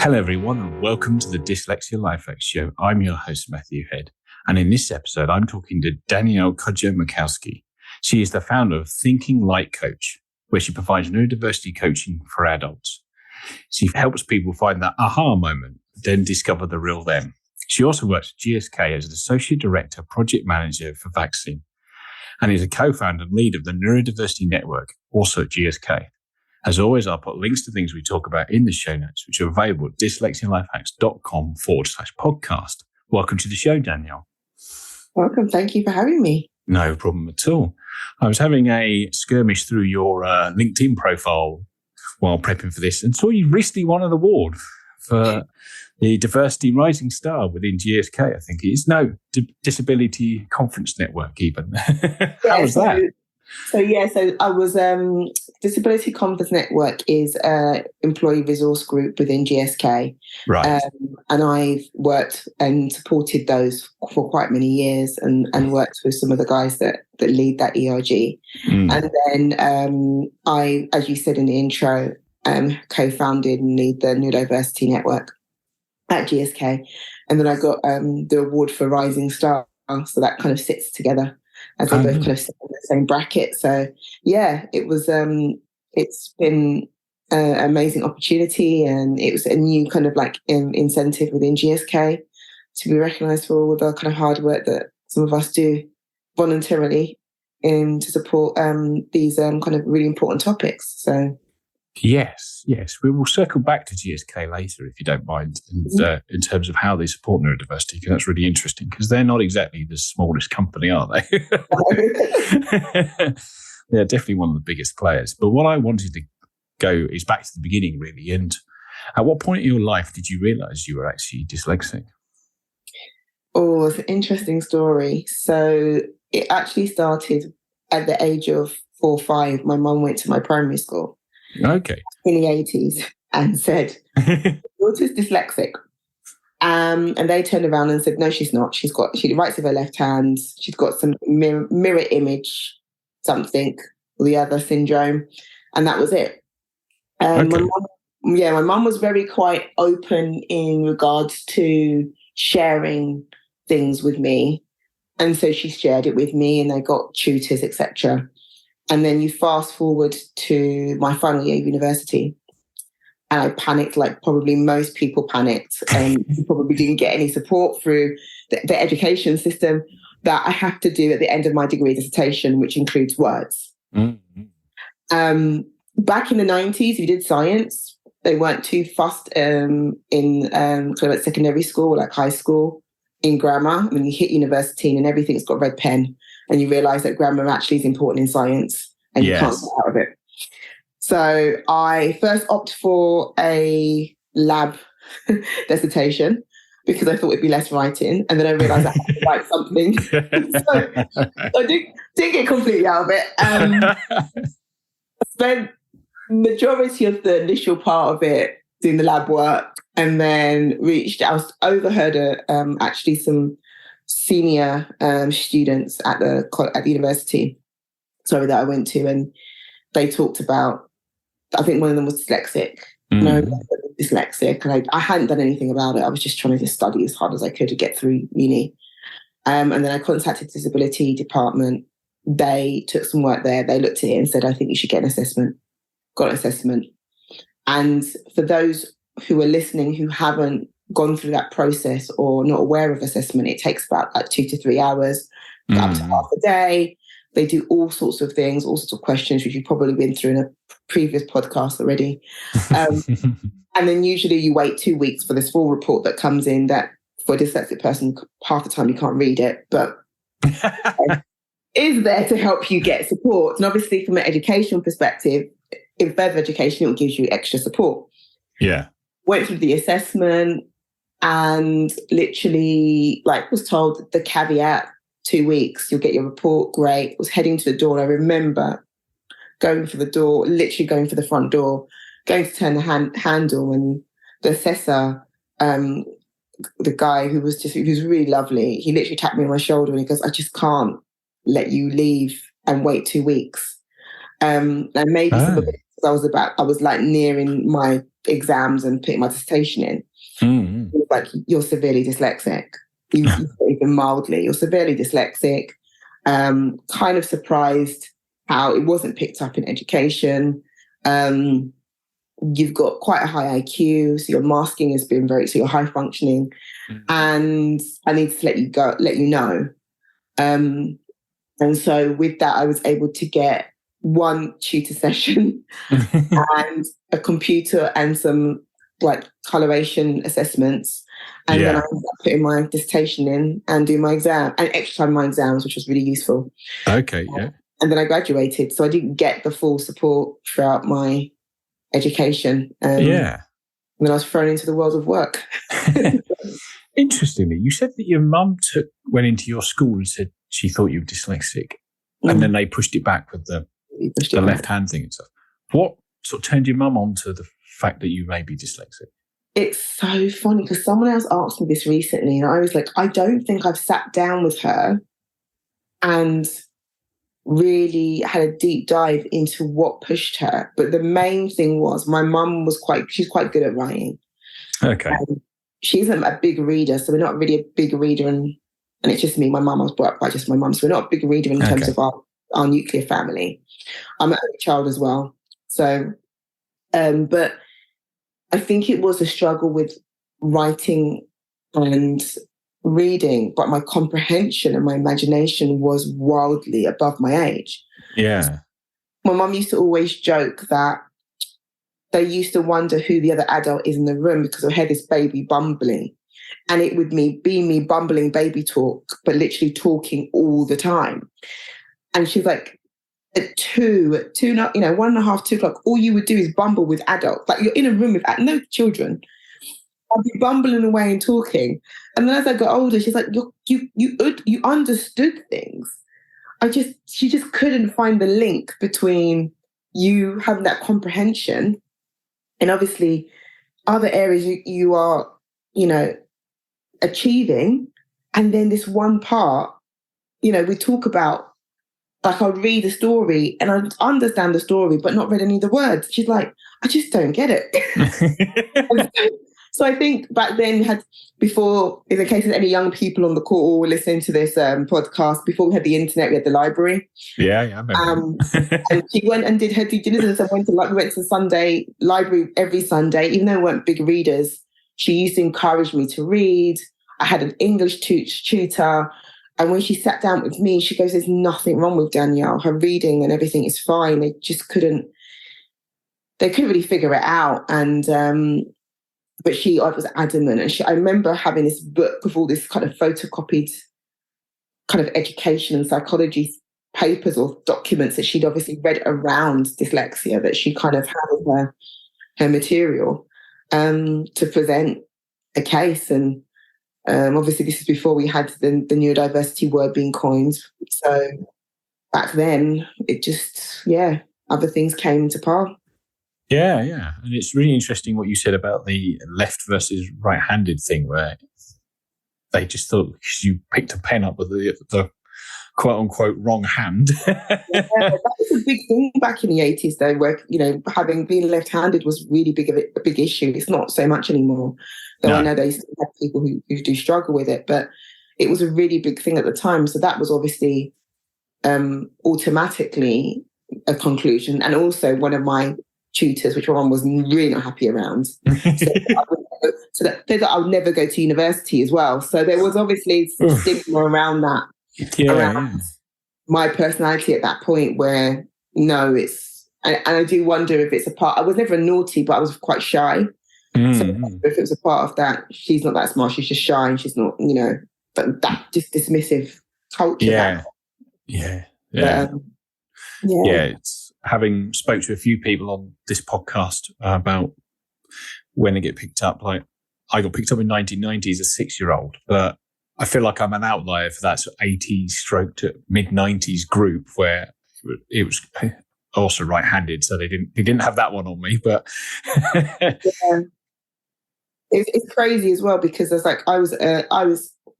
Hello everyone and welcome to the Dyslexia Life Hacks Show. I'm your host Matthew Head, and in this episode I'm talking to Danielle Cudjoe-Michalski. She is the founder of Thinking Like Coach, where she provides neurodiversity coaching for adults. She helps people find that aha moment, then discover the real them. She also works at GSK as an Associate Director, Project Manager for Vaccine, and is a co-founder and lead of the Neurodiversity Network, also at GSK. As always, I'll put links to things we talk about in the show notes, which are available at dyslexialifehacks.com/podcast. Welcome to the show, Danielle. Welcome. Thank you for having me. No problem at all. I was having a skirmish through your LinkedIn profile while prepping for this and saw you recently won an award for the Diversity Rising Star within GSK, I think it is. No, Disability Conference Network even. How was that? So I was, Disability Conference Network is an employee resource group within GSK. Right. And I've worked and supported those for quite many years and worked with some of the guys that lead that ERG. And then I, as you said in the intro, co-founded and lead the Neurodiversity Network at GSK. And then I got the award for Rising Star. So that kind of sits together as they both kind of sit in the same bracket. So yeah, it was, it's been an amazing opportunity, and it was a new kind of like incentive within GSK to be recognised for all the kind of hard work that some of us do voluntarily to support these kind of really important topics. So Yes. We will circle back to GSK later, if you don't mind, in terms of how they support neurodiversity, because that's really interesting, because they're not exactly the smallest company, are they? They're definitely one of the biggest players. But what I wanted to go is back to the beginning, really. And at what point in your life did you realise you were actually dyslexic? Oh, it's an interesting story. So it actually started at the age of 4 or 5. My mum went to my primary school. Okay. In the 80s and said, daughter's dyslexic. And they turned around and said, no, she's not. She writes with her left hand. She's got some mirror image, something, or the other syndrome. And that was it. Okay. My mum was very quite open in regards to sharing things with me. And so she shared it with me, and I got tutors, etc. And then you fast forward to my final year of university, and I panicked like probably most people panicked, and probably didn't get any support through the education system that I have to do at the end of my degree dissertation, which includes words. Mm-hmm. Back in the 90s, if you did science, they weren't too fussed in kind of like secondary school, like high school, in grammar. When you hit university and everything's got red pen, and you realise that grammar actually is important in science, and you can't get out of it. So I first opted for a lab dissertation because I thought it'd be less writing, and then I realised I had to write something. So I didn't get completely out of it. I spent majority of the initial part of it doing the lab work, and then overheard actually some senior students at the university, that I went to, and they talked about, I think one of them was dyslexic. And I was dyslexic, and I hadn't done anything about it. I was just trying to just study as hard as I could to get through uni. And then I contacted the disability department. They took some work there. They looked at it and said, I think you should get an assessment. Got an assessment. And for those who are listening who haven't gone through that process or not aware of assessment, it takes about like 2 to 3 hours, up to half a day. They do all sorts of things, all sorts of questions, which you've probably been through in a previous podcast already. And then usually you wait 2 weeks for this full report that comes in, that for a dyslexic person, half the time you can't read it, but is there to help you get support. And obviously from an educational perspective, in further education, it gives you extra support. Yeah. Went through the assessment, and literally was told the caveat, 2 weeks, you'll get your report, great. Was heading to the door, and I remember going for the door, literally going for the front door, going to turn the handle, and the assessor, the guy who was really lovely, he literally tapped me on my shoulder and he goes, I just can't let you leave and wait 2 weeks. And maybe some of it I was like nearing my exams and putting my dissertation in. Mm. It was like, you're severely dyslexic. You even mildly, you're severely dyslexic. Kind of surprised how it wasn't picked up in education. You've got quite a high IQ, so your masking has been so you're high functioning, and I need to let you know. And so with that, I was able to get one tutor session and a computer and some like coloration assessments. And then I ended up putting my dissertation in and doing my exam and extra time my exams, which was really useful. Okay, yeah. And then I graduated. So I didn't get the full support throughout my education. And then I was thrown into the world of work. Interestingly, you said that your mum went into your school and said she thought you were dyslexic, and then they pushed it back with the left hand thing and stuff. What sort of turned your mum on to the fact that you may be dyslexic? It's so funny because someone else asked me this recently, and I was like, I don't think I've sat down with her and really had a deep dive into what pushed her. But the main thing was my mum she's quite good at writing. Okay. She isn't a big reader, so we're not really a big reader, and it's just me. My mum, I was brought up by just my mum, so we're not a big reader in terms of our nuclear family. I'm an only child as well. So, but I think it was a struggle with writing and reading, but my comprehension and my imagination was wildly above my age. Yeah. My mum used to always joke that they used to wonder who the other adult is in the room because I heard this baby bumbling. And it would be me bumbling baby talk, but literally talking all the time. And she's like, at 1:30, 2 o'clock, all you would do is bumble with adults. Like you're in a room with no children. I'd be bumbling away and talking. And then as I got older, she's like, you understood things. She just couldn't find the link between you having that comprehension and obviously other areas you are, achieving. And then this one part, we talk about, like I'll read a story and I understand the story, but not read any of the words. She's like, I just don't get it. So I think back then before, in the case of any young people on the call or listening to this podcast, before we had the internet, we had the library. Yeah, I remember. And she went and did her due diligence and we went to Sunday library every Sunday, even though we weren't big readers. She used to encourage me to read. I had an English tutor. And when she sat down with me, she goes, there's nothing wrong with Danielle. Her reading and everything is fine. They couldn't really figure it out. And, but I was adamant. And I remember having this book with all this kind of photocopied kind of education and psychology papers or documents that she'd obviously read around dyslexia that she kind of had in her material to present a case. And obviously this is before we had the neurodiversity word being coined. So back then it just, other things came into part. Yeah. And it's really interesting what you said about the left versus right-handed thing where they just thought because you picked a pen up with the quote-unquote wrong hand. That was a big thing back in the 80s though, where, having been left-handed was really a big issue. It's not so much anymore. Though I know they still have people who do struggle with it, but it was a really big thing at the time. So that was obviously automatically a conclusion. And also one of my tutors, which one was really not happy around, so that I would never go to university as well. So there was obviously some stigma around that, around my personality at that point where, and I do wonder if it's a part, I was never naughty, but I was quite shy. So if it was a part of that, she's not that smart, she's just shy and she's not, but that just dismissive culture. It's having spoke to a few people on this podcast about when they get picked up. Like I got picked up in 1990 as a 6-year-old, but I feel like I'm an outlier for that sort of 80s stroke to mid 90s group where it was also right-handed, so they didn't have that one on me. But it's crazy as well because I was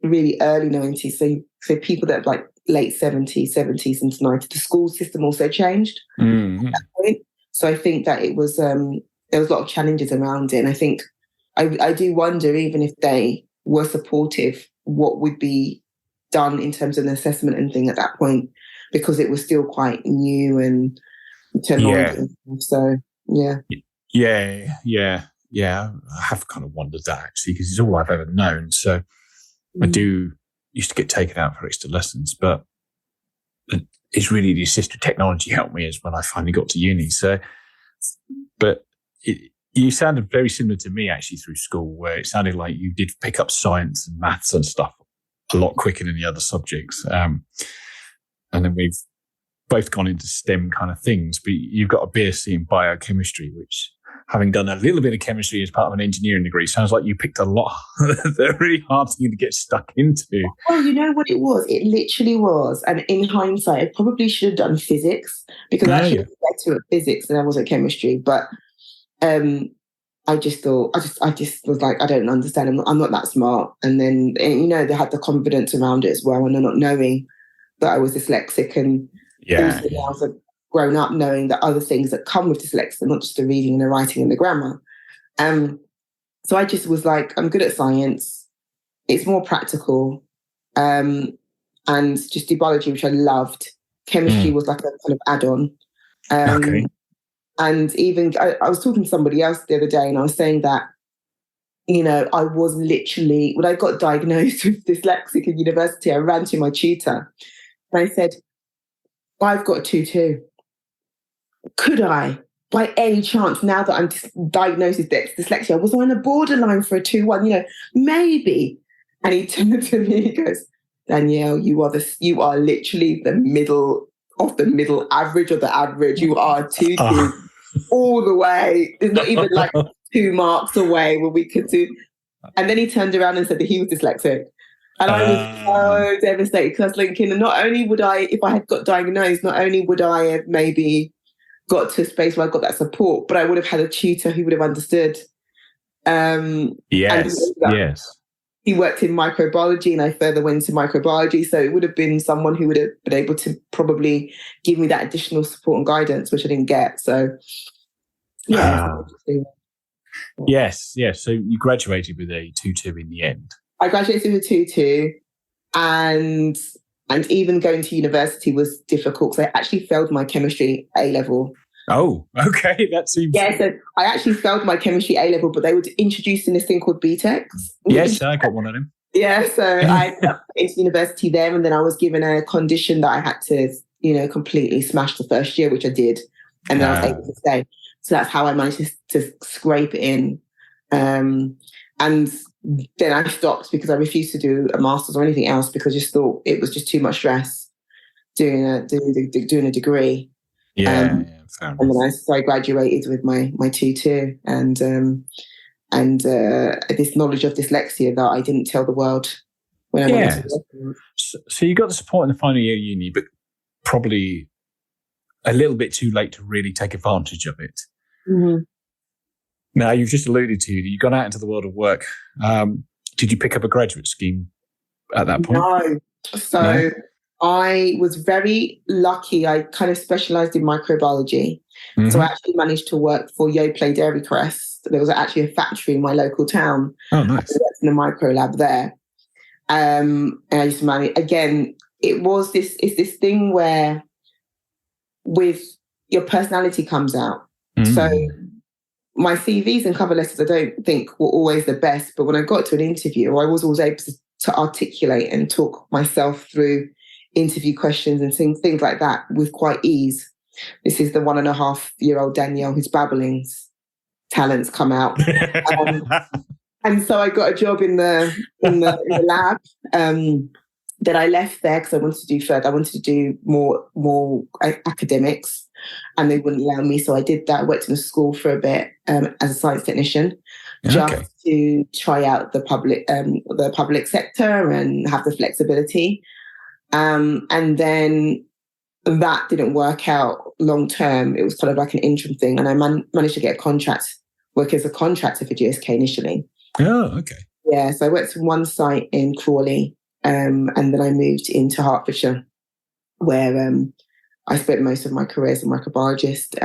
really early 90s, so people that like late 70s into 90s, the school system also changed. At that point. So I think that it was there was a lot of challenges around it, and I think I do wonder, even if they were supportive, what would be done in terms of an assessment and thing at that point, because it was still quite new and terminology and stuff. So yeah. I have kind of wondered that actually, because it's all I've ever known. So I do used to get taken out for extra lessons, but it's really the assistive technology helped me as when I finally got to uni. So, but you sounded very similar to me actually through school, where it sounded like you did pick up science and maths and stuff a lot quicker than the other subjects. And then we've both gone into STEM kind of things, but you've got a BSc in biochemistry, which, having done a little bit of chemistry as part of an engineering degree, sounds like you picked a lot. They're really hard thing to get stuck into. Well, you know what it was? It literally was. And in hindsight, I probably should have done physics, because I actually was better at physics than I was at chemistry. But I just thought, I just was like, I don't understand. I'm not that smart. And then, they had the confidence around it as well, and not knowing that I was dyslexic, and also I've grown up knowing that other things that come with dyslexia, not just the reading and the writing and the grammar. So I just was like, I'm good at science. It's more practical. And just do biology, which I loved. Chemistry was like a kind of add-on. And even I was talking to somebody else the other day, and I was saying that, I was literally, when I got diagnosed with dyslexic at university, I ran to my tutor and I said, I've got a 2-2. Could I, by any chance, now that I'm diagnosed with dyslexia, was I on a borderline for a 2-1? Maybe. And he turned to me and he goes, Danielle, you are literally the middle of the middle average of the average. You are 2-2 all the way. It's not even like 2 marks away where we could do. And then he turned around and said that he was dyslexic. And I was so devastated, because I was thinking, and not only would I, if I had got diagnosed, not only would I have maybe got to a space where I got that support, but I would have had a tutor who would have understood. Yes. He worked in microbiology, and I further went to microbiology. So it would have been someone who would have been able to probably give me that additional support and guidance, which I didn't get. So, Yes. So you graduated with a 2-2 in the end. I graduated with a 2-2, and even going to university was difficult, because I actually failed my chemistry A-level. Oh, okay. That seems... Yeah, so I actually failed my chemistry A-level, but they were introducing this thing called BTECs. Yes, I got one of them. Yeah, so I went into university there, and then I was given a condition that I had to, completely smash the first year, which I did, and then I was able to stay. So that's how I managed to scrape it in. And then I stopped, because I refused to do a master's or anything else, because I just thought it was just too much stress doing a degree. And then I graduated with my 2-2, and this knowledge of dyslexia that I didn't tell the world when I went to work. So you got the support in the final year of uni, but probably a little bit too late to really take advantage of it. Mm-hmm. Now, you've just alluded to you got out into the world of work. Did you pick up a graduate scheme at that point? No. So I was very lucky. I kind of specialised in microbiology. Mm-hmm. So I actually managed to work for Yoplait Dairy Crest. There was actually a factory in my local town. Oh, nice. I worked in a micro lab there. And I used to manage, again, it's this thing where with your personality comes out. Mm-hmm. So my CVs and cover letters, I don't think were always the best, but when I got to an interview, I was always able to articulate and talk myself through interview questions and things like that with quite ease. This is the 1.5-year-old Danielle whose babblings talents come out. And so I got a job in the lab. Then I left there because I wanted to do further. I wanted to do more academics, and they wouldn't allow me. So I did that. I worked in a school for a bit as a science technician, just to try out the public sector and have the flexibility. And then that didn't work out long term. It was kind of like an interim thing, and I managed to get a contract, work as a contractor for GSK initially. Oh, okay. Yeah, so I worked from one site in Crawley, and then I moved into Hertfordshire, where I spent most of my career as a microbiologist.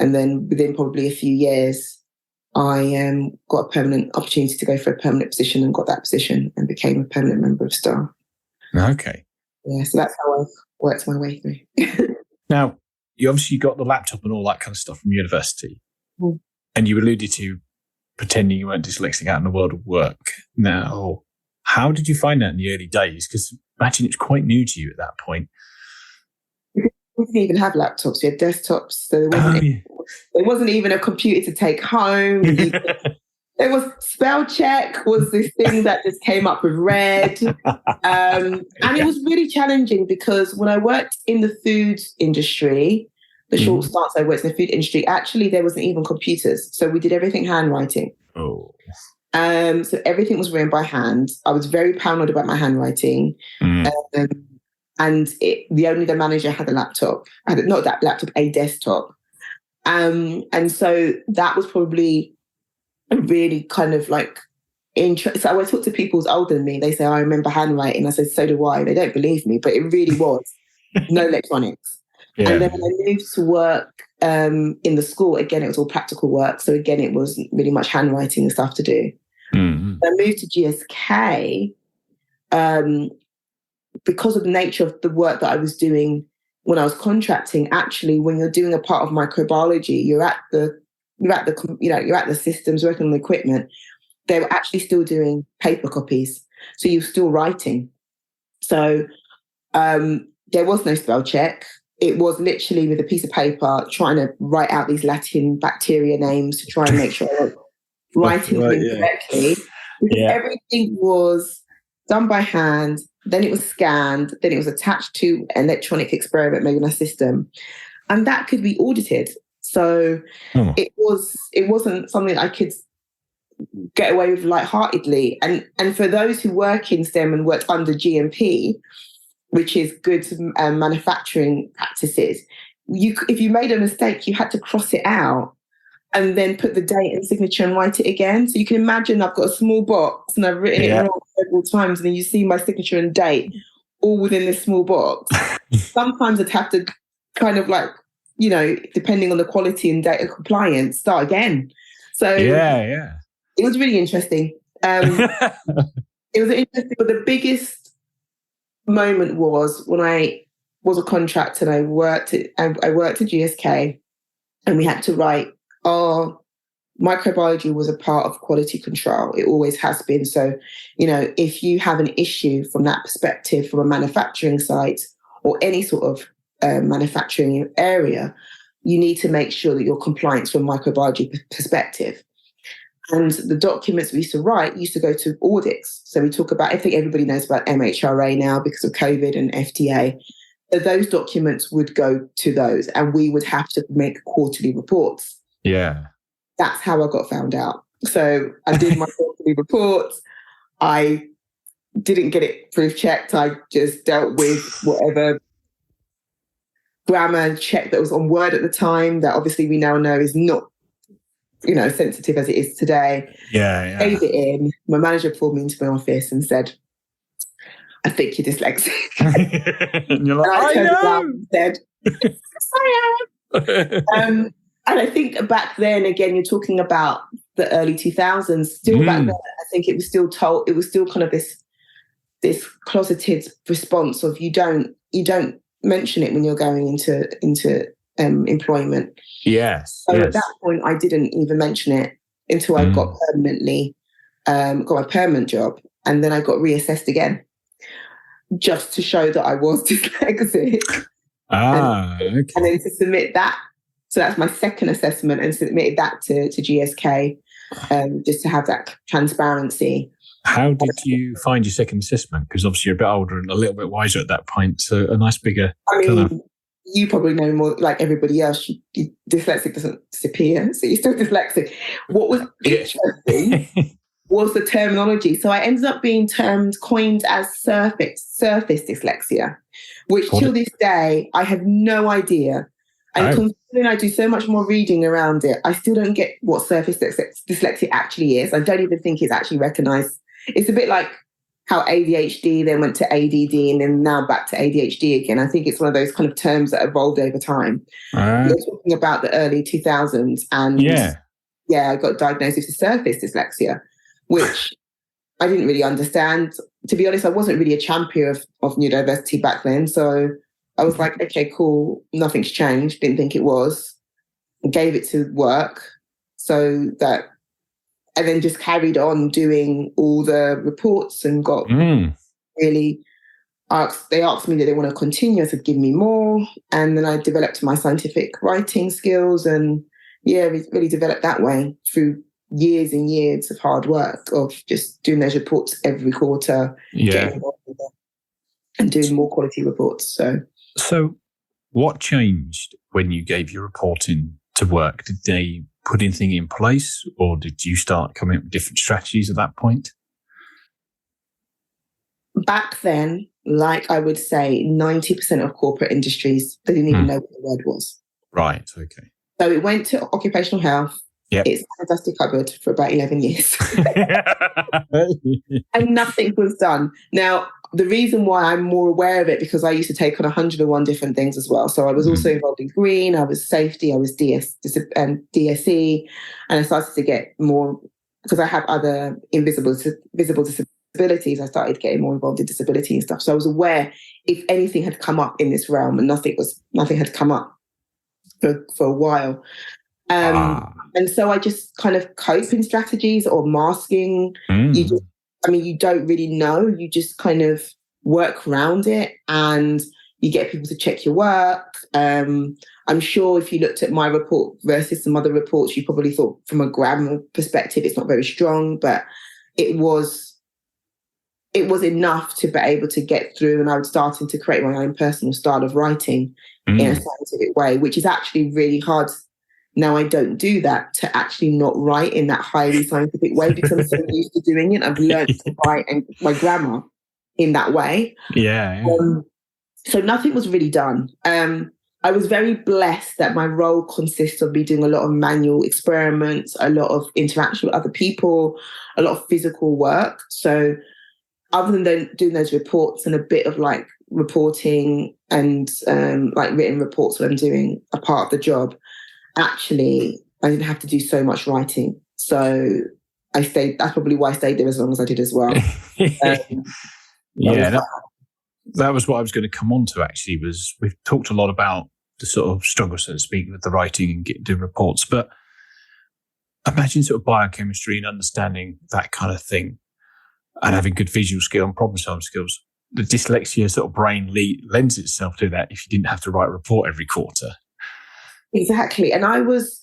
And then within probably a few years, I got a permanent opportunity to go for a permanent position and got that position and became a permanent member of staff. Okay. Yeah, so that's how I've worked my way through. Now, you obviously got the laptop and all that kind of stuff from university. Mm. And you alluded to pretending you weren't dyslexic out in the world of work. Now, how did you find that in the early days? Because imagine it's quite new to you at that point. We didn't even have laptops. We had desktops. So there wasn't even a computer to take home. There was spell check was this thing that just came up with red. And it was really challenging because when I worked in the food industry, the short stints I worked in the food industry, actually there wasn't even computers. So we did everything handwriting. Oh. So everything was written by hand. I was very paranoid about my handwriting. And the manager had a laptop, not that laptop, a desktop. And so that was probably a really kind of like interesting. So I talk to people who's older than me, they say, I remember handwriting. I said, so do I. They don't believe me, but it really was. No electronics. Yeah. And then when I moved to work in the school, again, it was all practical work. So again, it was really much handwriting and stuff to do. I moved to GSK because of the nature of the work that I was doing when I was contracting. Actually, when you're doing a part of microbiology, you're at the systems, working on the equipment. They were actually still doing paper copies, so you're still writing. So there was no spell check. It was literally with a piece of paper trying to write out these Latin bacteria names to try and make sure I was writing them correctly. Everything was done by hand. Then it was scanned. Then it was attached to an electronic experiment made in a system, and that could be audited. So it wasn't something I could get away with lightheartedly. And for those who work in STEM and work under GMP, which is good manufacturing practices, if you made a mistake, you had to cross it out and then put the date and signature and write it again. So you can imagine I've got a small box and I've written it wrong several times, and then you see my signature and date all within this small box. Sometimes I'd have to kind of like, depending on the quality and data compliance, start again. So it was really interesting. It was interesting, but the biggest moment was when I was a contractor and I worked at GSK, and we had to write. Microbiology was a part of quality control. It always has been. So, if you have an issue from that perspective, from a manufacturing site or any sort of manufacturing area, you need to make sure that you're compliant from a microbiology perspective. And the documents we used to write used to go to audits. So we talk about, I think everybody knows about MHRA now because of COVID and FDA. So those documents would go to those, and we would have to make quarterly reports. Yeah. That's how I got found out. So I did my quarterly reports. I didn't get it proof checked. I just dealt with whatever grammar check that was on Word at the time, that obviously we now know is not, sensitive as it is today. Yeah. Gave it in. My manager pulled me into my office and said, I think you're dyslexic. And you're like, I turned know. around and said, yes, I am. And I think back then, again, you're talking about the early 2000s. Still back then, I think it was still kind of this closeted response of you don't mention it when you're going into employment. Yes. So at that point, I didn't even mention it until I got got my permanent job, and then I got reassessed again, just to show that I was dyslexic. Okay. And then to submit that. So that's my second assessment, and submitted that to GSK, just to have that transparency. How did you find your second assessment? Because obviously you're a bit older and a little bit wiser at that point. So a nice bigger... You probably know more, like everybody else, dyslexic doesn't disappear. So you're still dyslexic. What was interesting was the terminology. So I ended up being coined as surface dyslexia, which till this day, I have no idea. And considering I do so much more reading around it, I still don't get what surface dyslexia actually is. I don't even think it's actually recognised. It's a bit like how ADHD then went to ADD and then now back to ADHD again. I think it's one of those kind of terms that evolved over time. We're talking about the early 2000s, and I got diagnosed with surface dyslexia, which I didn't really understand. To be honest, I wasn't really a champion of neurodiversity back then. So I was like, okay, cool, nothing's changed. Didn't think it was. Gave it to work and then just carried on doing all the reports and got really they asked me, did they want to continue? I said, give me more. And then I developed my scientific writing skills and really developed that way through years and years of hard work of just doing those reports every quarter, getting involved with them and doing more quality reports. So what changed when you gave your reporting to work? Did they put anything in place, or did you start coming up with different strategies at that point? Back then, like I would say, 90% of corporate industries, they didn't even know what the word was. Right, okay. So it went to occupational health. Yep. It's a dusty cupboard for about 11 years. And nothing was done. Now, the reason why I'm more aware of it, because I used to take on 101 different things as well. So I was also involved in green, I was safety, I was DSE, and I started to get more, because I have other visible disabilities, I started getting more involved in disability and stuff. So I was aware if anything had come up in this realm, and nothing had come up for a while. And so I just kind of coping strategies or masking. You don't really know. You just kind of work around it and you get people to check your work. I'm sure if you looked at my report versus some other reports, you probably thought from a grammar perspective, it's not very strong, but it was enough to be able to get through. And I was starting to create my own personal style of writing in a scientific way, which is actually really hard. Now I don't do that, to actually not write in that highly scientific way, because I'm so used to doing it. I've learned to write and my grammar in that way. So nothing was really done. I was very blessed that my role consists of me doing a lot of manual experiments, a lot of interaction with other people, a lot of physical work. So other than doing those reports and a bit of like reporting and like written reports when I'm doing a part of the job, actually, I didn't have to do so much writing. So I stayed, that's probably why I stayed there as long as I did as well. That was what I was going to come on to, actually, was we've talked a lot about the sort of struggle, so to speak, with the writing and doing reports, but imagine sort of biochemistry and understanding that kind of thing and having good visual skill and problem solving skills. The dyslexia sort of brain lends itself to that if you didn't have to write a report every quarter. Exactly. And I was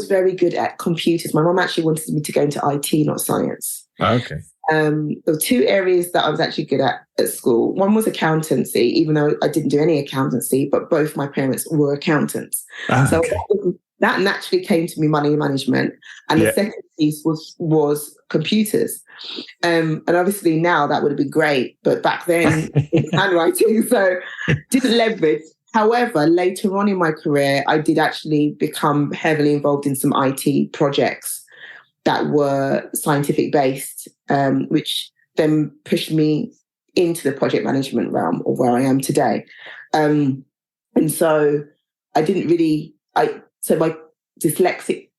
very good at computers. My mum actually wanted me to go into IT, not science. Okay. There were two areas that I was actually good at school. One was accountancy, even though I didn't do any accountancy, but both my parents were accountants. So that naturally came to me, money management. And the second piece was computers. And obviously now that would have been great, but back then it was handwriting, so didn't leverage. However, later on in my career, I did actually become heavily involved in some IT projects that were scientific based, which then pushed me into the project management realm of where I am today. And so so my dyslexic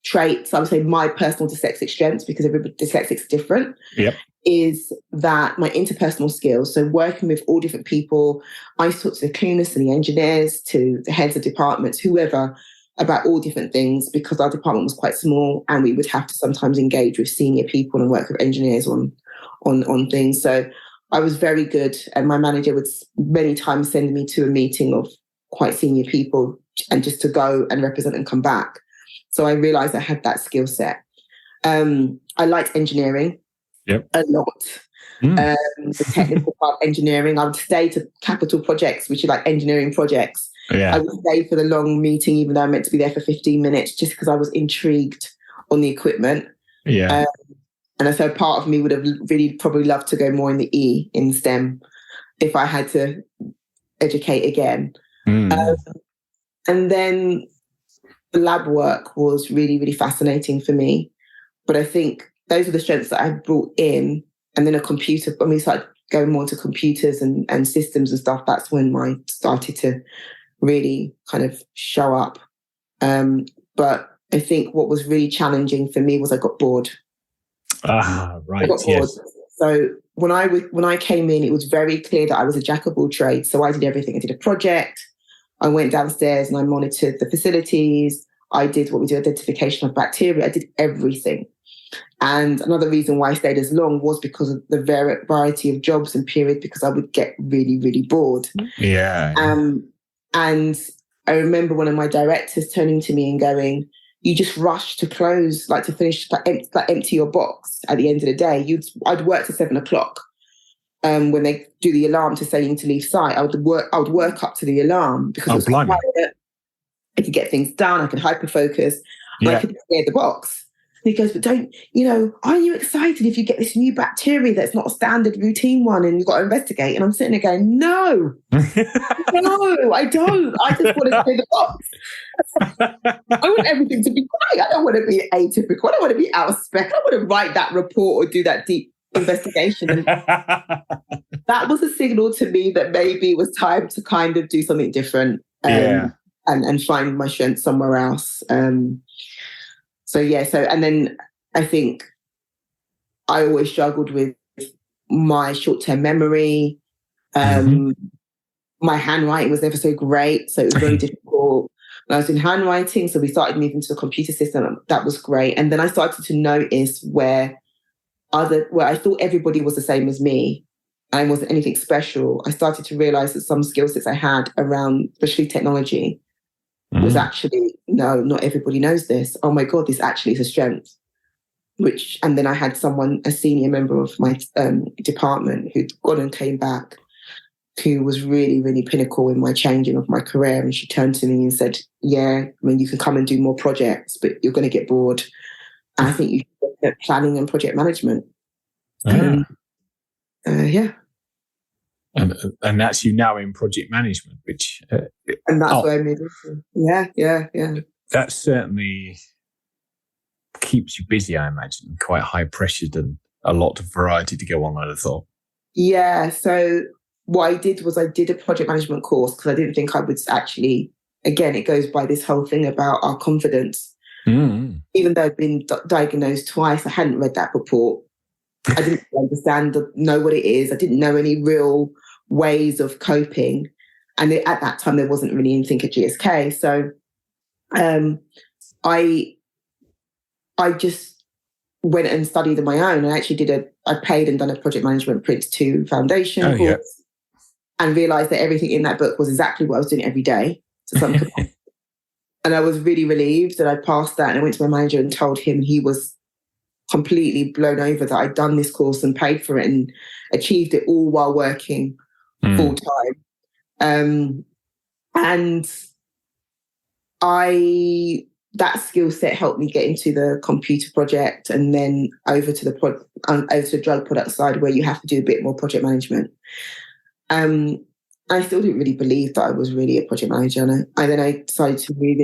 traits, I would say my personal dyslexic strengths, because every dyslexic's different, is that my interpersonal skills. So working with all different people, I talk to the cleaners, to the engineers, to the heads of departments, whoever, about all different things, because our department was quite small and we would have to sometimes engage with senior people and work with engineers on things. So I was very good, and my manager would many times send me to a meeting of quite senior people and just to go and represent and come back. So I realized I had that skill set. I liked engineering a lot. The technical part of engineering. I would stay to capital projects, which are like engineering projects. I would stay for the long meeting, even though I meant to be there for 15 minutes, just because I was intrigued on the equipment. And so part of me would have really probably loved to go more in the E in STEM if I had to educate again. And then the lab work was really, really fascinating for me. But I think those are the strengths that I brought in. and then when we started going more to computers and systems and stuff, that's when I started to really kind of show up. But I think what was really challenging for me was I got bored. Right. I got bored. Yes. So when I came in, it was very clear that I was a jack of all trades. So I did everything. I did a project. I went downstairs and I monitored the facilities. I did what we do, identification of bacteria. I did everything. And another reason why I stayed as long was because of the variety of jobs and period, because I would get really, really bored. Yeah. And I remember one of my directors turning to me and going, you just rush to close, like to finish, like empty your box at the end of the day. I'd work till 7 o'clock. When they do the alarm to say you need to leave site, I would work up to the alarm because it was quiet. I could get things done. I could hyper focus. I could clear the box. And he goes, but aren't you excited if you get this new bacteria that's not a standard routine one and you've got to investigate? And I'm sitting there going, no, I don't. I just want to clear the box. I want everything to be great. I don't want to be atypical. I don't want to be out of spec. I don't want to write that report or do that deep investigation. And that was a signal to me that maybe it was time to kind of do something different and find my strength somewhere else. And then I think I always struggled with my short-term memory. My handwriting was never so great, so it was very difficult. When I was in handwriting, so we started moving to a computer system. That was great. And then I started to notice where I thought everybody was the same as me and I wasn't anything special. I started to realize that some skill sets I had around, especially technology, was actually, no, not everybody knows this. Oh my God, this actually is a strength. And then I had a senior member of my department who'd gone and came back, who was really, really pinnacle in my changing of my career. And she turned to me and said, yeah, I mean, you can come and do more projects, but you're going to get bored. And I think you should look at planning and project management. And that's you now in project management, which... and that's where I moved into. Yeah. That certainly keeps you busy, I imagine. Quite high pressured and a lot of variety to go on, I'd have thought. Yeah, so what I did was I did a project management course because I didn't think I would actually... Again, it goes by this whole thing about our confidence. Even though I'd been diagnosed twice, I hadn't read that report. I didn't know what it is. I didn't know any real ways of coping. And at that time, there wasn't really anything at GSK. So I just went and studied on my own. I actually I paid and done a project management Prince 2 foundation course and realised that everything in that book was exactly what I was doing every day to some capacity. And I was really relieved that I passed that. And I went to my manager and told him. He was completely blown over that I'd done this course and paid for it and achieved it all while working full time. And that skill set helped me get into the computer project and then over to the drug product side where you have to do a bit more project management. I still didn't really believe that I was really a project manager. And then I decided to move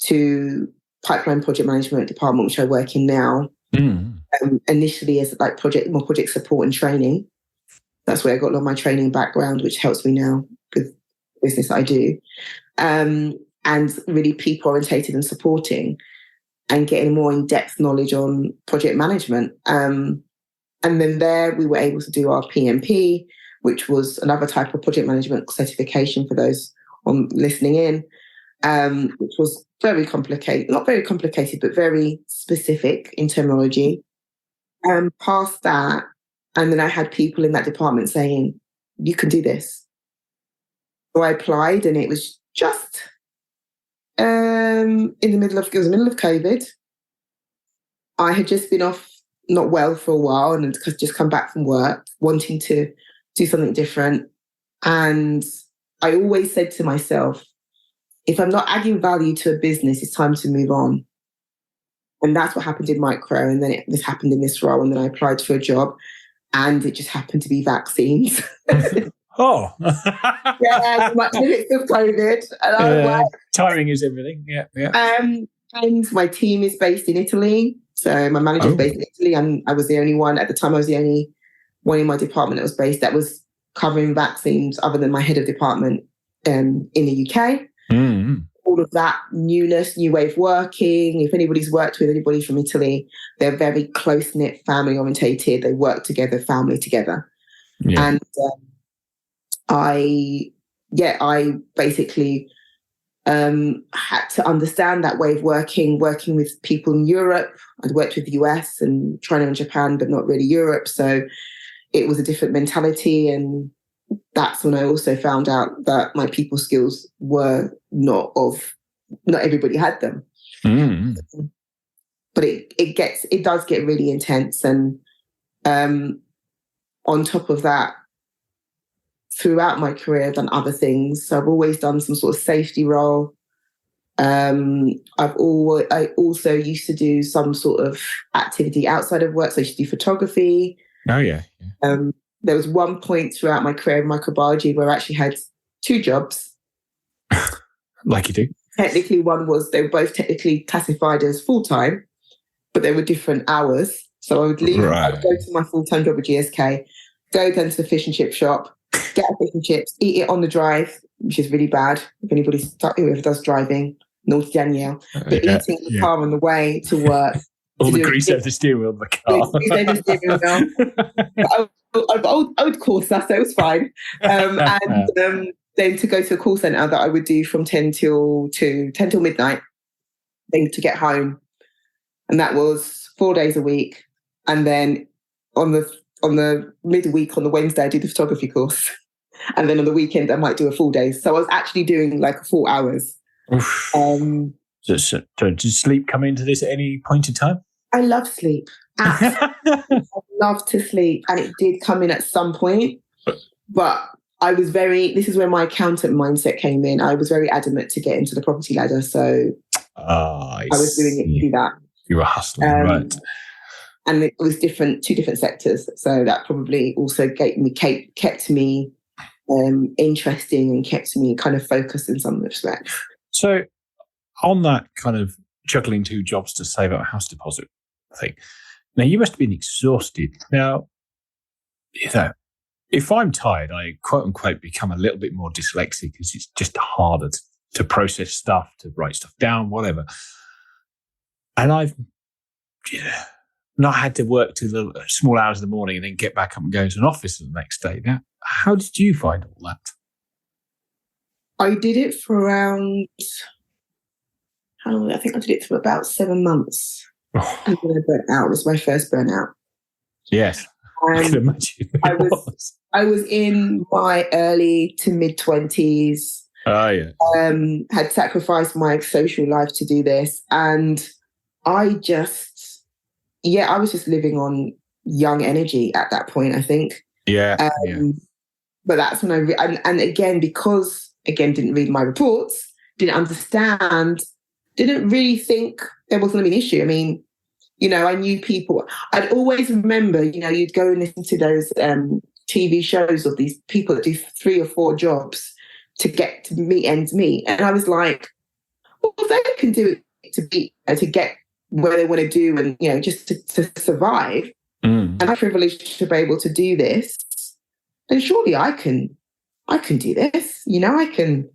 into pipeline project management department, which I work in now. Initially as more project support and training. That's where I got a lot of my training background, which helps me now with the business that I do. And really people orientated and supporting and getting more in-depth knowledge on project management. And then there we were able to do our PMP, which was another type of project management certification for those on listening in, which was very complicated, not very complicated, but very specific in terminology. Past that, and then I had people in that department saying, you can do this. So I applied and it was just in the middle of COVID. I had just been off not well for a while and had just come back from work, wanting to do something different. And I always said to myself, if I'm not adding value to a business, it's time to move on. And that's what happened in micro. And then this happened in this role. And then I applied for a job and it just happened to be vaccines. Oh. Yeah, much of it's of COVID. And I was like, timing is everything. Yeah. and my team is based in Italy. So my manager's based in Italy, and I was the only one at the time. I was the only one in my department that was based that was covering vaccines, other than my head of department in the UK. All of that newness, new way of working. If anybody's worked with anybody from Italy, they're very close knit, family orientated. They work together, family together, and I basically had to understand that way of working with people in Europe. I'd worked with the US and China and Japan, but not really Europe. So it was a different mentality. And that's when I also found out that my people skills were not everybody had them. But it does get really intense. And on top of that, throughout my career, I've done other things. So I've always done some sort of safety role. I also used to do some sort of activity outside of work. So I used to do photography. Oh, yeah. There was one point throughout my career in microbiology where I actually had 2 jobs. Like you do. Technically, they were both technically classified as full-time, but they were different hours. So I would leave, I would go to my full-time job at GSK, go down to the fish and chip shop, get fish and chips, eat it on the drive, which is really bad. If whoever does driving, naughty Danielle, but eating in the car on the way to work. All the grease over the steering wheel of the car. Grease over the steering wheel. I would course that, so it was fine. And then to go to a call centre that I would do from 10 till midnight, then to get home. And that was 4 days a week. And then on the midweek, on the Wednesday, I do the photography course. And then on the weekend, I might do a full day. So I was actually doing like 4 hours. So did sleep come into this at any point in time? I love sleep. I love to sleep. And it did come in at some point. But this is where my accountant mindset came in. I was very adamant to get into the property ladder. So I was doing it to do that. You were hustling, right. And it was 2 different sectors. So that probably also kept me interesting and kept me kind of focused in some respects. So on that kind of juggling 2 jobs to save up a house deposit thing, now you must have been exhausted. Now, if I'm tired, I quote unquote become a little bit more dyslexic because it's just harder to process stuff, to write stuff down, whatever. And I've not had to work till the small hours of the morning and then get back up and go into an office the next day. Now, how did you find all that? I did it for around, I think I did it for about 7 months. And then I burnt out. It was my first burnout. Yes, I can imagine. I was in my early to mid-20s. Oh, yeah. Had sacrificed my social life to do this. And I was just living on young energy at that point, I think. Yeah. But that's when and again, because, didn't read my reports, didn't understand, didn't really think there was going to be an issue. I mean, I knew people. I'd always remember, you'd go and listen to those TV shows of these people that do 3 or 4 jobs to get to meet ends meet. And I was like, well, if they can do it to get where they want to do and, just to survive, and I'm privileged to be able to do this, then surely I can do this. I can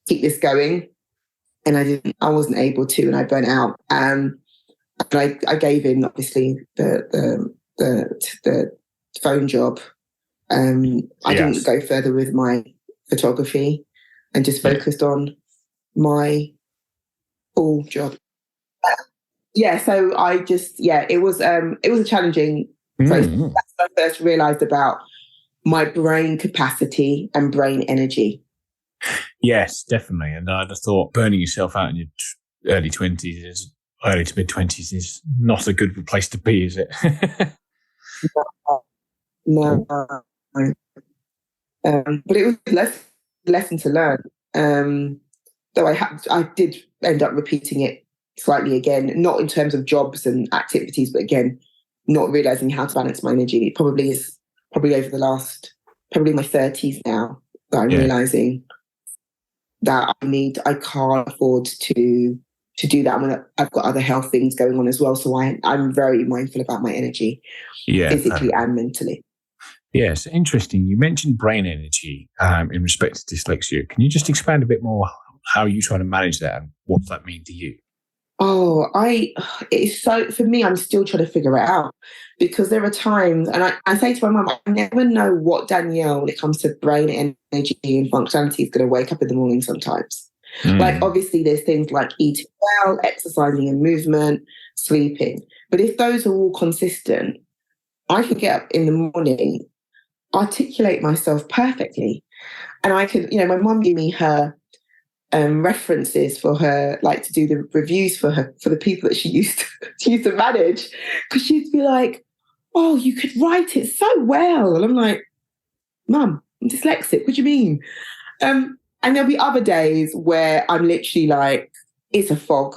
keep this going. And I wasn't able to, and I burnt out. And I gave in, obviously, the phone job. I didn't go further with my photography and just focused on my full job. So I just, it was a challenging process. That's when I first realised about my brain capacity and brain energy. Yes, definitely. And I'd have thought burning yourself out in your early to mid-20s is not a good place to be, is it? No. But it was a lesson to learn. Though I did end up repeating it slightly again, not in terms of jobs and activities, but again, not realising how to balance my energy. It probably over the last, my 30s now, that I'm realising that I can't afford to to do that. I've got other health things going on as well. So I'm very mindful about my energy, physically and mentally. Yes, interesting. You mentioned brain energy in respect to dyslexia. Can you just expand a bit more how you try to manage that and what does that mean to you? It's so, for me, I'm still trying to figure it out, because there are times, and I say to my mum, I never know what Danielle, when it comes to brain energy and functionality, is going to wake up in the morning sometimes. Like, obviously, there's things like eating well, exercising and movement, sleeping. But if those are all consistent, I can get up in the morning, articulate myself perfectly. And I can, my mum gave me her references for her, like, to do the reviews for her, for the people that she used to manage. Because she'd be like, oh, you could write it so well. And I'm like, Mum, I'm dyslexic. What do you mean? And there'll be other days where I'm literally like, it's a fog.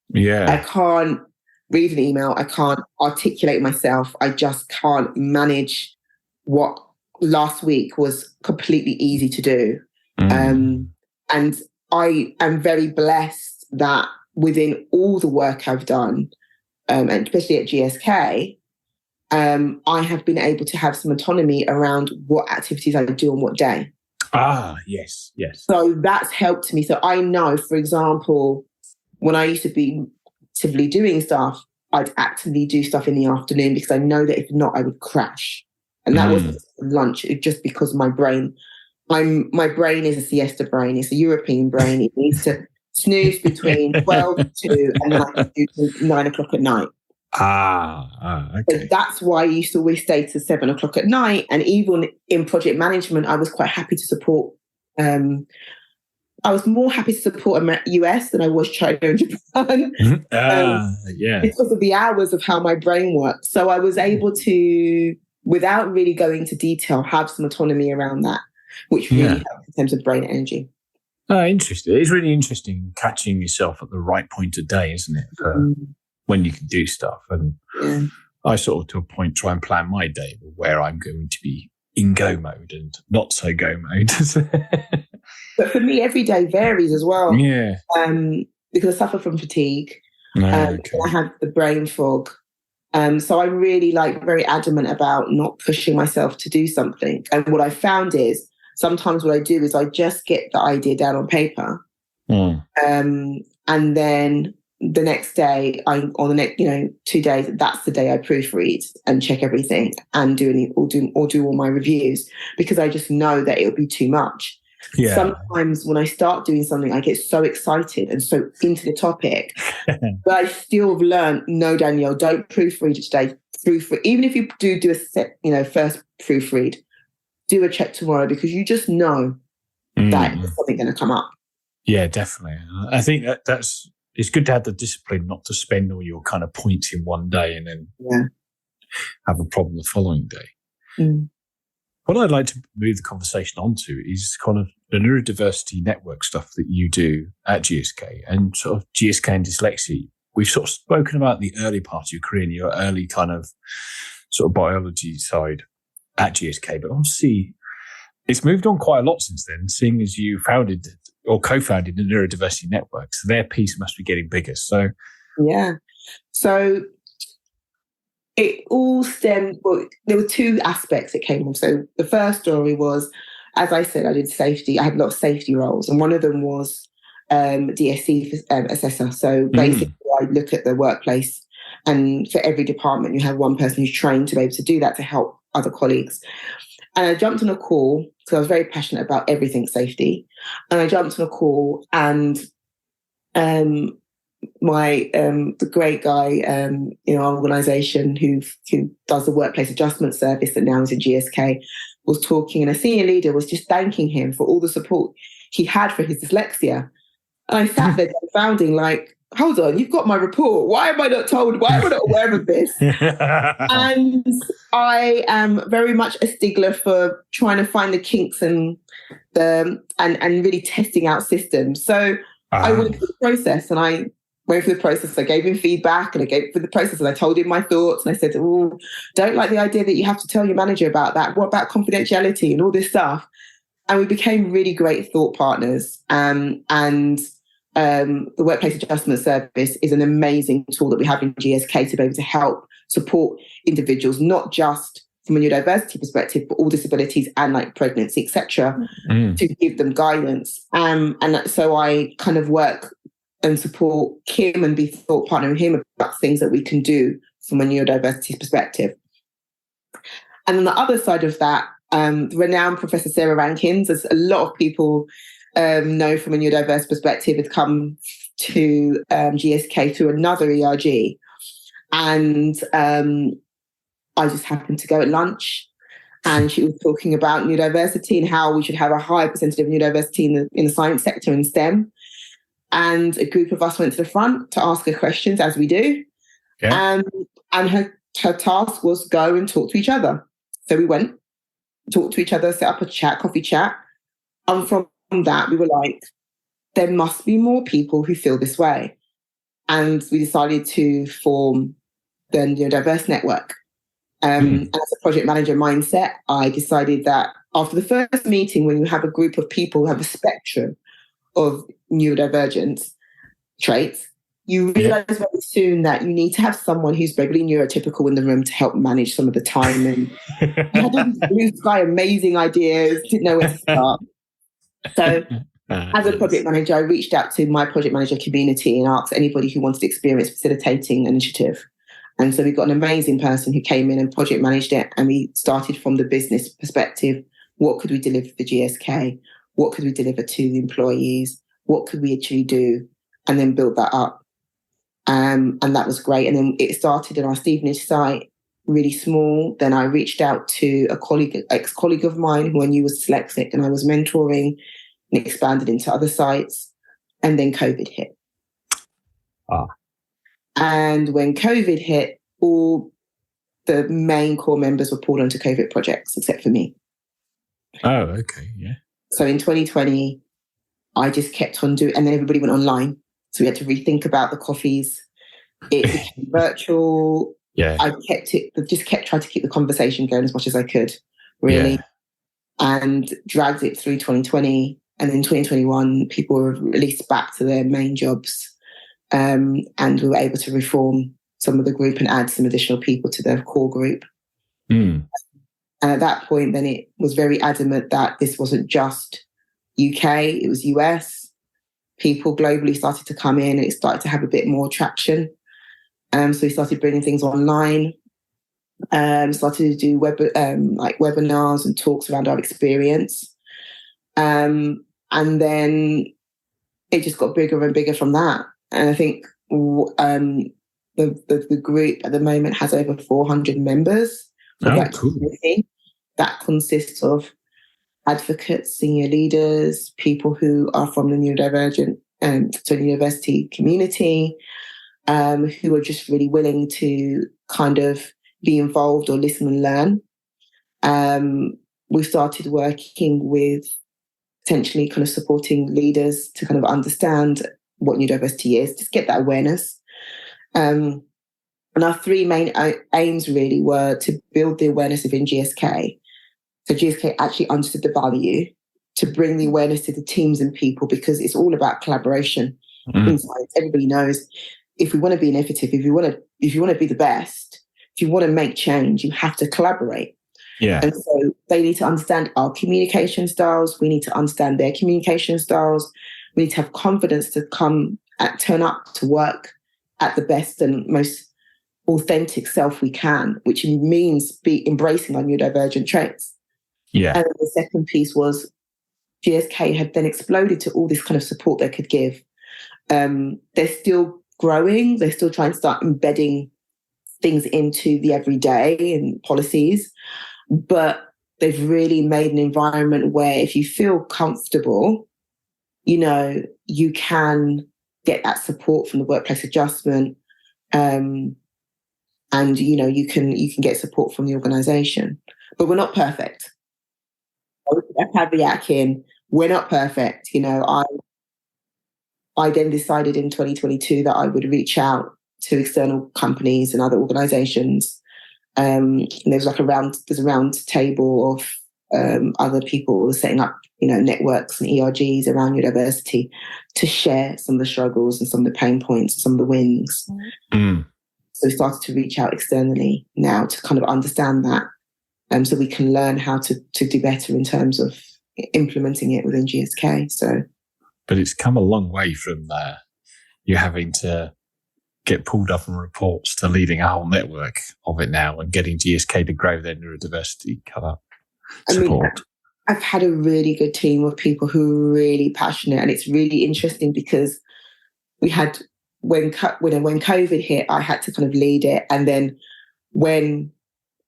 Yeah. I can't read an email. I can't articulate myself. I just can't manage what last week was completely easy to do. And I am very blessed that within all the work I've done, and especially at GSK, I have been able to have some autonomy around what activities I do on what day. Yes. So that's helped me. So I know, for example, when I used to be actively doing stuff, I'd actively do stuff in the afternoon, because I know that if not, I would crash. And that wasn't lunch, just because my brain is a siesta brain. It's a European brain. It needs to snooze between 12 and 2, and then I can do till 9 o'clock at night. Okay. So that's why I used to always stay to 7 o'clock at night. And even in project management, I was quite happy to support. I was more happy to support US than I was China and Japan. Because of the hours of how my brain works. So I was able to, without really going into detail, have some autonomy around that, which really helped in terms of brain energy. Interesting. It's really interesting catching yourself at the right point of day, isn't it? For when you can do stuff. And I sort of, to a point, try and plan my day where I'm going to be in go mode and not so go mode. But for me, every day varies as well. Yeah. Because I suffer from fatigue. I have the brain fog. So I'm really very adamant about not pushing myself to do something. And what I found is sometimes what I do is I just get the idea down on paper. And then the next day, or the next 2 days, that's the day I proofread and check everything and do all my reviews, because I just know that it'll be too much. Yeah. Sometimes when I start doing something, I get so excited and so into the topic, but I still have learned, no, Danielle, don't proofread it today. Proofread, even if you do a set, first proofread, do a check tomorrow, because you just know that there's something going to come up. Yeah, definitely. I think it's good to have the discipline not to spend all your kind of points in one day and then have a problem the following day. What I'd like to move the conversation onto is kind of the neurodiversity network stuff that you do at GSK and sort of GSK and dyslexia. We've sort of spoken about the early part of your career and your early kind of sort of biology side at GSK, but obviously it's moved on quite a lot since then, seeing as you founded or co-founded the Neurodiversity Network. So their piece must be getting bigger. So it all stemmed, there were two aspects it came from. So the first story was, as I said, I did safety. I had a lot of safety roles, and one of them was DSC assessor. So basically I look at the workplace, and for every department you have one person who's trained to be able to do that to help other colleagues. And I jumped on a call, because I was very passionate about everything safety. And I jumped on a call, and the great guy in our organisation who does the workplace adjustment service that now is in GSK was talking, and a senior leader was just thanking him for all the support he had for his dyslexia. And I sat there confounding, like, hold on, you've got my report. Why am I not told? Why am I not aware of this? And I am very much a stickler for trying to find the kinks and really testing out systems. So I went through the process, and I went through the process. I gave him feedback, and I gave through the process, and I told him my thoughts, and I said, "Oh, don't like the idea that you have to tell your manager about that. What about confidentiality and all this stuff?" And we became really great thought partners. And the Workplace Adjustment Service is an amazing tool that we have in GSK to be able to help support individuals, not just from a neurodiversity perspective, but all disabilities and like pregnancy, etc., to give them guidance. And so I kind of work and support Kim and be thought partner with him about things that we can do from a neurodiversity perspective. And on the other side of that, the renowned Professor Sarah Rankins, as a lot of people know from a neurodiverse perspective, has come to GSK through another ERG. And I just happened to go at lunch, and she was talking about neurodiversity and how we should have a higher percentage of neurodiversity in the science sector in STEM. And a group of us went to the front to ask her questions, as we do. Yeah. And her task was go and talk to each other. So we went, talked to each other, set up a chat, coffee chat. And from that, we were like, there must be more people who feel this way. And we decided to form the Neurodiverse Network. And as a project manager mindset, I decided that after the first meeting, when you have a group of people who have a spectrum of neurodivergence traits, you realize very soon that you need to have someone who's regularly neurotypical in the room to help manage some of the time. And I had all these blue sky amazing ideas, didn't know where to start. So as a project manager, I reached out to my project manager community and asked anybody who wanted experience facilitating an initiative. And so we got an amazing person who came in and project managed it. And we started from the business perspective. What could we deliver for GSK? What could we deliver to the employees? What could we actually do? And then build that up. And that was great. And then it started in our Stevenage site, really small. Then I reached out to a ex-colleague of mine who I knew was dyslexic, and I was mentoring, and expanded into other sites. And then COVID hit. And when COVID hit, all the main core members were pulled onto COVID projects, except for me. Oh, okay, yeah. So in 2020, I just kept on doing, and then everybody went online. So we had to rethink about the coffees. It became virtual. Yeah. I kept trying to keep the conversation going as much as I could, really. Yeah. And dragged it through 2020. And then 2021, people were released back to their main jobs. And we were able to reform some of the group and add some additional people to the core group. And at that point, then it was very adamant that this wasn't just UK, it was US. People globally started to come in, and it started to have a bit more traction. So we started bringing things online, started to do webinars and talks around our experience. And then it just got bigger and bigger from that. And I think the group at the moment has over 400 members. Cool. That consists of advocates, senior leaders, people who are from the neurodivergent university community, who are just really willing to kind of be involved or listen and learn. We started working with potentially kind of supporting leaders to kind of understand what neurodiversity is, just get that awareness. And our three main aims really were to build the awareness within GSK. So GSK actually understood the value, to bring the awareness to the teams and people, because it's all about collaboration in science. Everybody knows if we want to be innovative, if you want to be the best, if you want to make change, you have to collaborate. Yeah. And so they need to understand our communication styles. We need to understand their communication styles. We need to have confidence to turn up to work at the best and most authentic self we can, which means embracing our neurodivergent traits. Yeah. And the second piece was GSK had then exploded to all this kind of support they could give. They're still growing. They're still trying to start embedding things into the everyday and policies. But they've really made an environment where if you feel comfortable, you can get that support from the workplace adjustment. And, you can get support from the organisation. But we're not perfect. That caveat in, we're not perfect. I then decided in 2022 that I would reach out to external companies and other organisations. And there's a round table of other people setting up, networks and ERGs around neurodiversity to share some of the struggles and some of the pain points, some of the wins. Mm. So we started to reach out externally now to kind of understand that, so we can learn how to do better in terms of implementing it within GSK. But it's come a long way from you having to get pulled up on reports to leading a whole network of it now and getting GSK to grow their neurodiversity support. I've had a really good team of people who are really passionate, and it's really interesting because we had, when COVID hit, I had to kind of lead it. And then when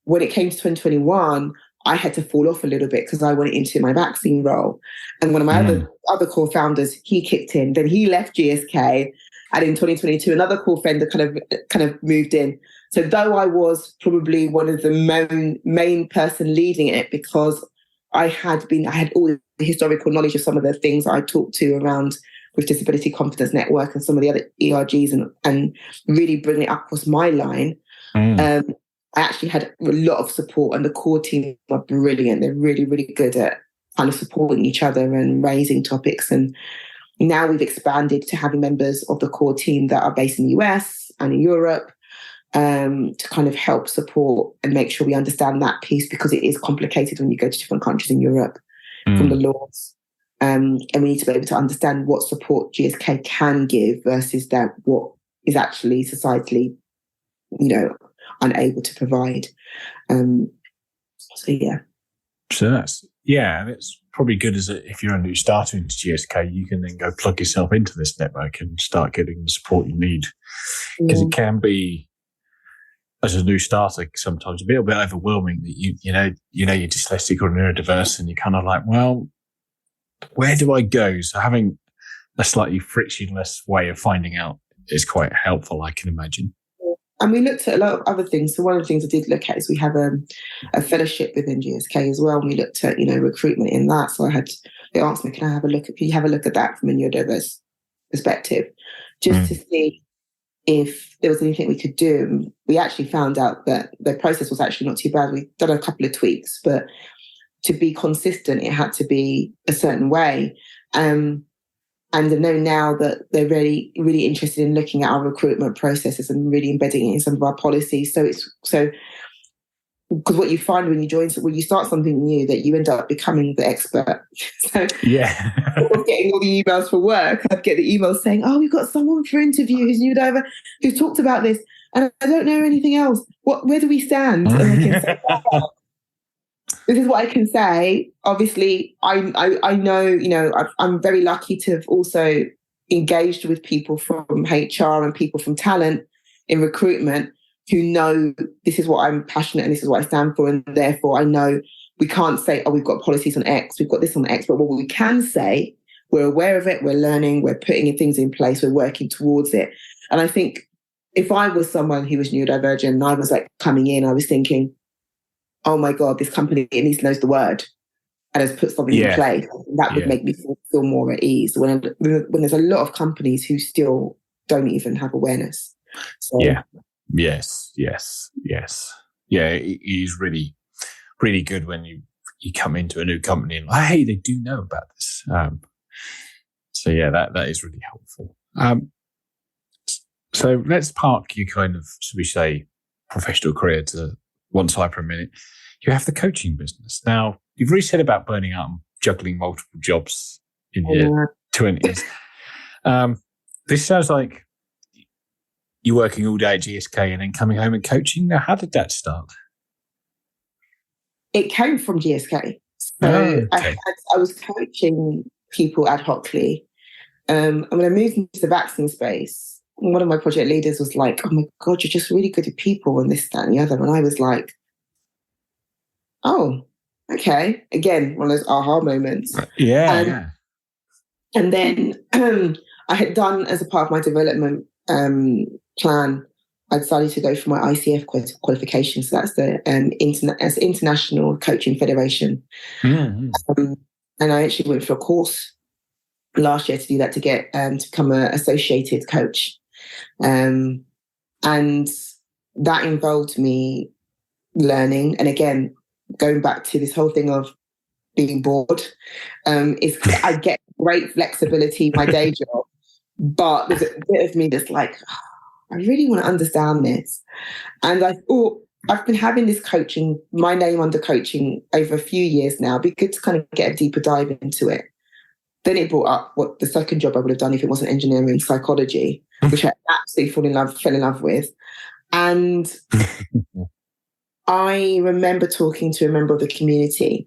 it came to 2021, I had to fall off a little bit because I went into my vaccine role. And one of my other core founders, he kicked in. Then he left GSK. And in 2022, another core founder kind of moved in. So though I was probably one of the main person leading it, because I had all the historical knowledge of some of the things I talked to around with Disability Confidence Network and some of the other ERGs and really bringing it up across my line. I actually had a lot of support, and the core team are brilliant. They're really, really good at kind of supporting each other and raising topics. And now we've expanded to having members of the core team that are based in the US and in Europe, to kind of help support and make sure we understand that piece, because it is complicated when you go to different countries in Europe from the laws. And we need to be able to understand what support GSK can give versus what is actually societally, unable to provide. So it's probably good if you're a new starter into GSK, you can then go plug yourself into this network and start getting the support you need. Because it can be, as a new starter, sometimes a little bit overwhelming that you're dyslexic or neurodiverse, and you're kind of like, well, where do I go? So having a slightly frictionless way of finding out is quite helpful, I can imagine. And we looked at a lot of other things. So one of the things I did look at is we have a fellowship within GSK as well. And we looked at, recruitment in that. So they asked me, can you have a look at that from a neurodiverse perspective, just to see if there was anything we could do. And we actually found out that the process was actually not too bad. We've done a couple of tweaks, but to be consistent, it had to be a certain way. And I know now that they're really, really interested in looking at our recruitment processes and really embedding it in some of our policies. So because what you find when you start something new, that you end up becoming the expert. So yeah, I was getting all the emails for work. I'd get the emails saying, "Oh, we've got someone for interview who's neurodiverse, who talked about this, and I don't know anything else. Where do we stand?" And I can say, this is what I can say. Obviously, I know, I'm very lucky to have also engaged with people from HR and people from talent in recruitment who know this is what I'm passionate and this is what I stand for. And therefore, I know we can't say, oh, we've got policies on X, we've got this on X. But what we can say, we're aware of it, we're learning, we're putting things in place, we're working towards it. And I think if I was someone who was neurodivergent and I was like coming in, I was thinking, oh my God, this company at least knows the word and has put something in place. That would make me feel more at ease when there's a lot of companies who still don't even have awareness. So, Yes. Yeah, it is really, really good when you come into a new company and hey, they do know about this. So that is really helpful. So let's park your kind of, should we say, professional career to one side for a minute. You have the coaching business. Now, you've really said about burning out and juggling multiple jobs in your 20s. This sounds like you're working all day at GSK and then coming home and coaching. Now, how did that start? It came from GSK. So I was coaching people ad hocly. And when I moved into the vaccine space, one of my project leaders was like, oh my God, you're just really good at people and this, that, and the other. And I was like, oh, okay. Again, one of those aha moments. Yeah. And then I had done, as a part of my development plan, I decided to go for my ICF qualification. So that's the International Coaching Federation. Mm-hmm. And I actually went for a course last year to do that, to get to become an associated coach. And that involved me learning. And again, going back to this whole thing of being bored. I get great flexibility in my day job, but there's a bit of me that's like, I really want to understand this. And I thought, I've been having this coaching, my name under coaching over a few years now. It'd be good to kind of get a deeper dive into it. Then it brought up what the second job I would have done if it wasn't engineering, psychology, which I absolutely fell in love with. And I remember talking to a member of the community,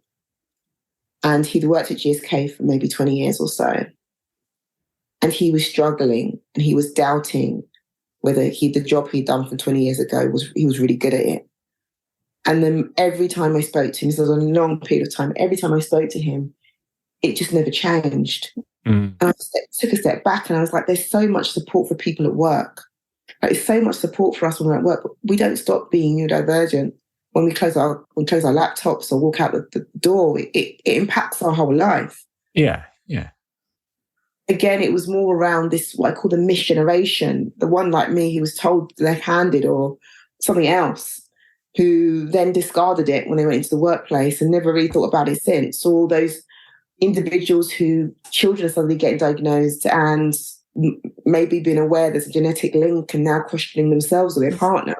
and he'd worked at GSK for maybe 20 years or so. And he was struggling and he was doubting whether the job he'd done from 20 years ago he was really good at it. And then every time I spoke to him, this was a long period of time, every time I spoke to him, it just never changed. And I took a step back and I was like, there's so much support for people at work. Like, there's so much support for us when we're at work, but we don't stop being neurodivergent. When we close our laptops or walk out the door, it impacts our whole life. Yeah, yeah. Again, it was more around this, what I call the misgeneration, the one like me who was told left-handed or something else, who then discarded it when they went into the workplace and never really thought about it since. All those individuals who children are suddenly getting diagnosed and maybe being aware there's a genetic link and now questioning themselves or their partner.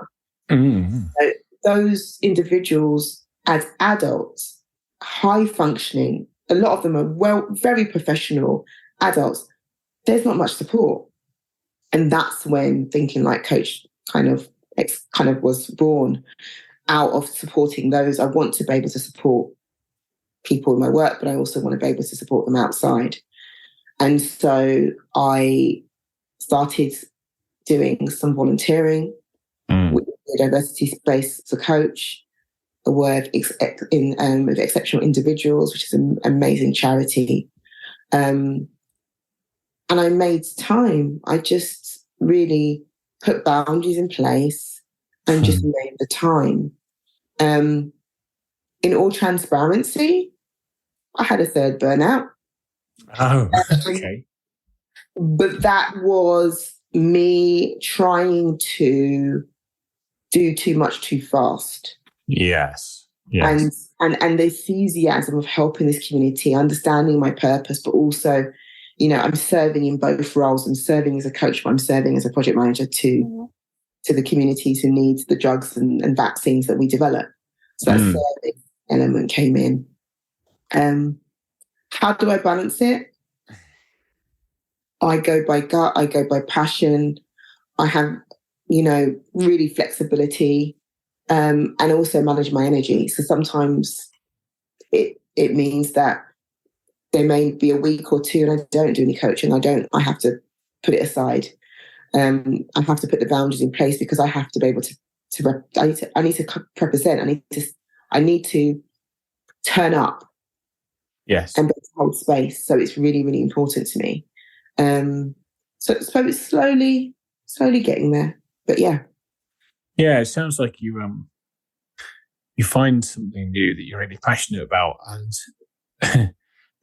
So those individuals as adults, high functioning, a lot of them are very professional adults, there's not much support. And that's when Thinking Like Coach kind of was born out of supporting those. I want to be able to support people in my work, but I also want to be able to support them outside. And so I started doing some volunteering with the diversity space as a coach, a word with exceptional individuals, which is an amazing charity. And I made time. I just really put boundaries in place and just made the time. In all transparency, I had a third burnout. Oh, okay. But that was me trying to do too much too fast. Yes. And the enthusiasm of helping this community, understanding my purpose, but also, I'm serving in both roles. I'm serving as a coach, but I'm serving as a project manager to the communities who need the drugs and vaccines that we develop. So that serving element came in. How do I balance it? I go by gut, I go by passion. I have, really flexibility, and also manage my energy. So sometimes it means that there may be a week or two and I don't do any coaching. I have to put it aside. I have to put the boundaries in place because I have to be able I need to represent. I need to turn up. Yes. And hold space. So it's really, really important to me. So it's slowly getting there. But yeah. Yeah, it sounds like you find something new that you're really passionate about, and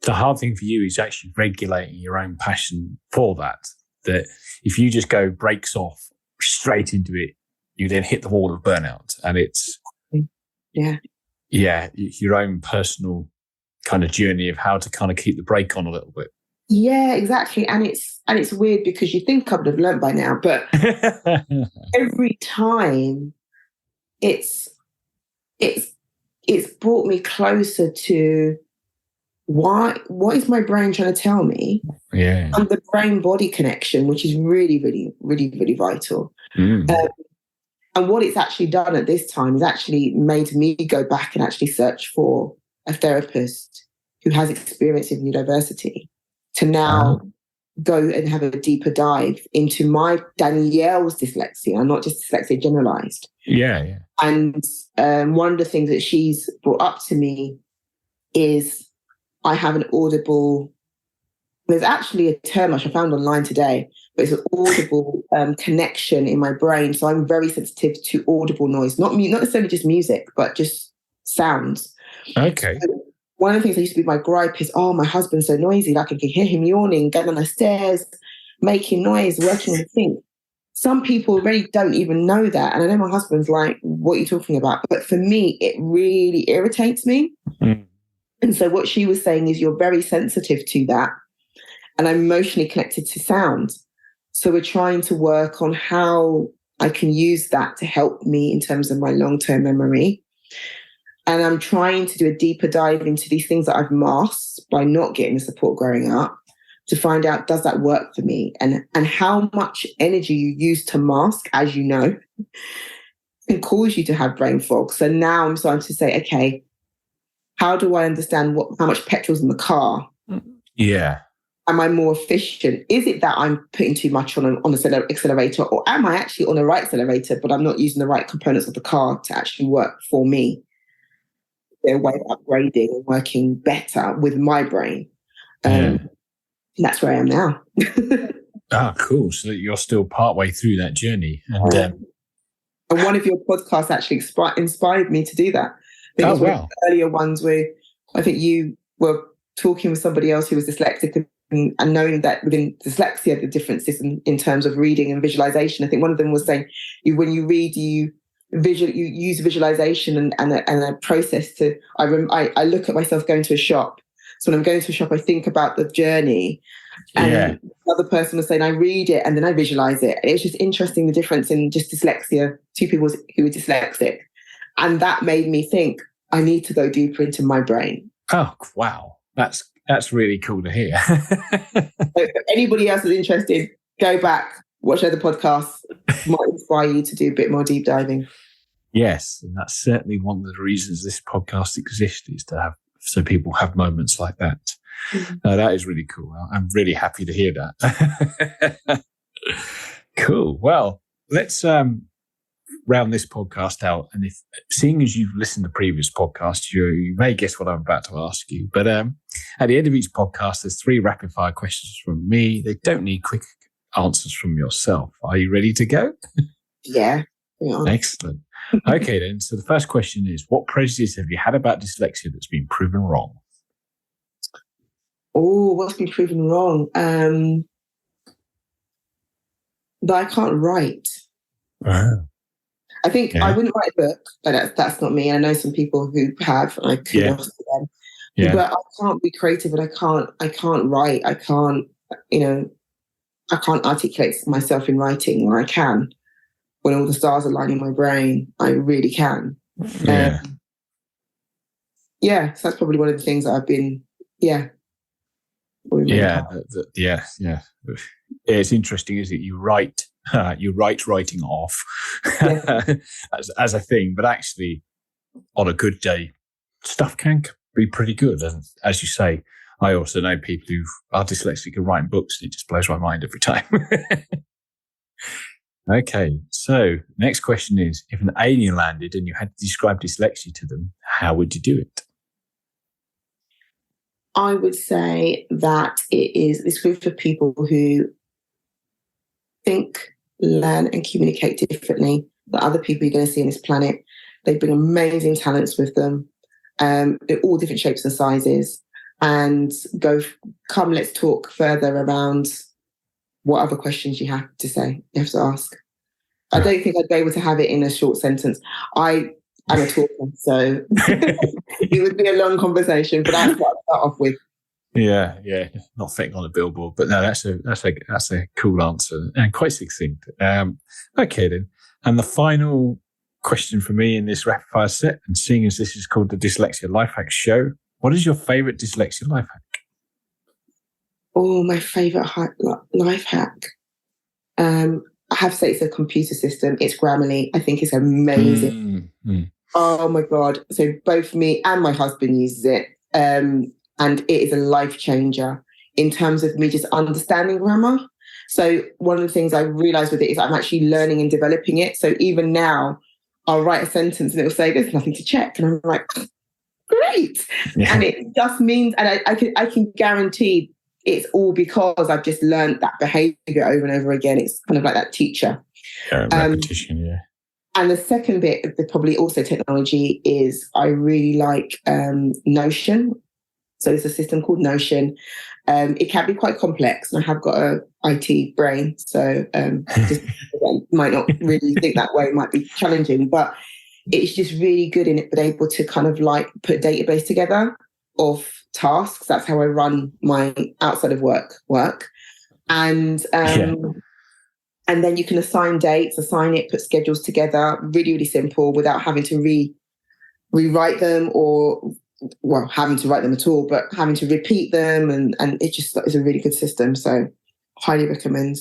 the hard thing for you is actually regulating your own passion for that. That if you just go brakes off straight into it, you then hit the wall of burnout, and it's your own personal kind of journey of how to kind of keep the brake on a little bit. Yeah, exactly. And it's weird because you think I would have learned by now, but every time it's brought me closer to what is my brain trying to tell me? Yeah. And the brain-body connection, which is really, really, really, really vital. And what it's actually done at this time is actually made me go back and actually search for a therapist who has experience in neurodiversity to now go and have a deeper dive into my Danielle's dyslexia, not just dyslexia generalized. Yeah. And one of the things that she's brought up to me is I have an audible, there's actually a term I found online today, but it's an audible connection in my brain. So I'm very sensitive to audible noise, not necessarily just music, but just sounds. Okay. So one of the things that used to be my gripe is, my husband's so noisy. Like I can hear him yawning, going down the stairs, making noise, working on the sink. Some people really don't even know that. And I know my husband's like, what are you talking about? But for me, it really irritates me. And so what she was saying is you're very sensitive to that, and I'm emotionally connected to sound. So we're trying to work on how I can use that to help me in terms of my long-term memory. And I'm trying to do a deeper dive into these things that I've masked by not getting the support growing up, to find out, does that work for me? And how much energy you use to mask, as you know, can cause you to have brain fog. So now I'm starting to say, okay, how do I understand how much petrol's in the car? Yeah. Am I more efficient? Is it that I'm putting too much on an accelerator, or am I actually on the right accelerator, but I'm not using the right components of the car to actually work for me? Their way of upgrading and working better with my brain. That's where I am now. Cool. So you're still partway through that journey. And one of your podcasts actually inspired me to do that. I think it was one of the earlier ones where I think you were talking with somebody else who was dyslexic, and knowing that within dyslexia, the differences in terms of reading and visualization. I think one of them was saying when you read, you use visualization and a process to, I look at myself going to a shop. So when I'm going to a shop, I think about the journey. And the other person was saying, I read it and then I visualize it. It's just interesting, the difference in just dyslexia, two people who are dyslexic. And that made me think, I need to go deeper into my brain. Oh, wow. That's really cool to hear. So if anybody else is interested, go back, watch other podcasts. Might inspire you to do a bit more deep diving. Yes, and that's certainly one of the reasons this podcast exists, is to have, so people have moments like that. Mm-hmm. That is really cool. I'm really happy to hear that. Cool. Well, let's round this podcast out. And seeing as you've listened to previous podcasts, you may guess what I'm about to ask you. But at the end of each podcast, there's 3 rapid fire questions from me. They don't need quick answers from yourself. Are you ready to go? Yeah. Excellent. Okay, then. So the first question is, what prejudice have you had about dyslexia that's been proven wrong? Oh, what's been proven wrong? That I can't write. I think I wouldn't write a book, but that's not me. I know some people who have, and I kudos to them. Yeah. But I can't be creative, and I can't write. I can't articulate myself in writing, or I can. When all the stars align in my brain, I really can. Yeah. So that's probably one of the things that I've been, It's interesting, isn't it? You write writing off as a thing, but actually, on a good day, stuff can be pretty good. And as you say, I also know people who are dyslexic and write books, and it just blows my mind every time. Okay, so next question is, if an alien landed and you had to describe dyslexia to them, how would you do it? I would say that it is this group of people who think, learn and communicate differently than other people you're going to see on this planet. They bring amazing talents with them. They're all different shapes and sizes. And let's talk further around what other questions you have to say, you have to ask. I don't think I'd be able to have it in a short sentence. I'm a talker, so it would be a long conversation, but that's what I'd start off with. Yeah, not fitting on a billboard, but no, that's a cool answer and quite succinct. Okay then, and the final question for me in this rapid fire set, and seeing as this is called the Dyslexia Life Hack Show, what is your favourite dyslexia life hack? Oh, my favourite life hack. I have to say it's a computer system. It's Grammarly. I think it's amazing. Oh my God. So both me and my husband uses it. And it is a life changer in terms of me just understanding grammar. So one of the things I realized with it is I'm actually learning and developing it. So even now I'll write a sentence and it will say, there's nothing to check. And I'm like, great. Yeah. And it just means, and I can guarantee it's all because I've just learned that behavior over and over again. It's kind of like that teacher. Repetition, yeah. And the second bit of probably also technology is I really like Notion. So there's a system called Notion. It can be quite complex, and I have got an IT brain, so just might not really think that way, might be challenging, but it's just really good in it, but able to kind of like put a database together of tasks. That's how I run my outside of work. And and then you can assign dates, assign it, put schedules together. Really, really simple without having to rewrite them having to write them at all, but having to repeat them. And it just is a really good system. So highly recommend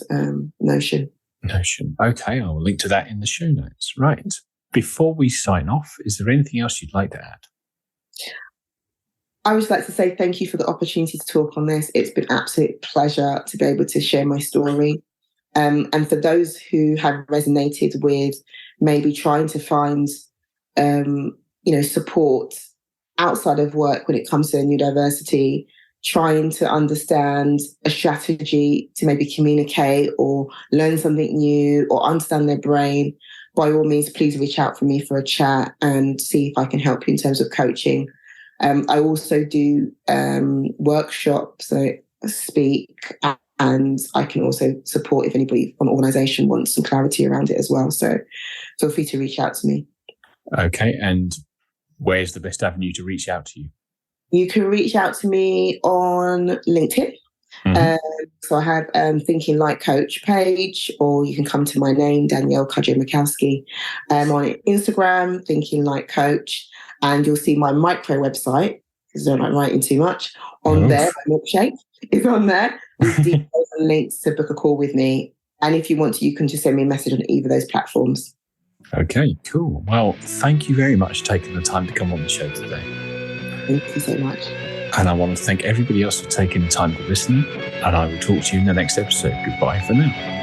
Notion. Notion. Okay, I will link to that in the show notes. Right. Before we sign off, is there anything else you'd like to add? I would just like to say thank you for the opportunity to talk on this. It's been an absolute pleasure to be able to share my story. And for those who have resonated with maybe trying to find, support outside of work when it comes to neurodiversity, trying to understand a strategy to maybe communicate or learn something new or understand their brain, by all means, please reach out for me for a chat and see if I can help you in terms of coaching. I also do workshops, so I speak, and I can also support if anybody from the organisation wants some clarity around it as well. So feel free to reach out to me. Okay, and where's the best avenue to reach out to you? You can reach out to me on LinkedIn. So I have Thinking Like Coach page, or you can come to my name, Danielle Cudjoe-Michalski, on Instagram, Thinking Like Coach, and you'll see my micro website, because I don't like writing too much, on there. My milkshake is on there with details and links to book a call with me. And if you want to, you can just send me a message on either of those platforms. Okay, cool. Well, thank you very much for taking the time to come on the show today. Thank you so much. And I want to thank everybody else for taking the time to listen. And I will talk to you in the next episode. Goodbye for now.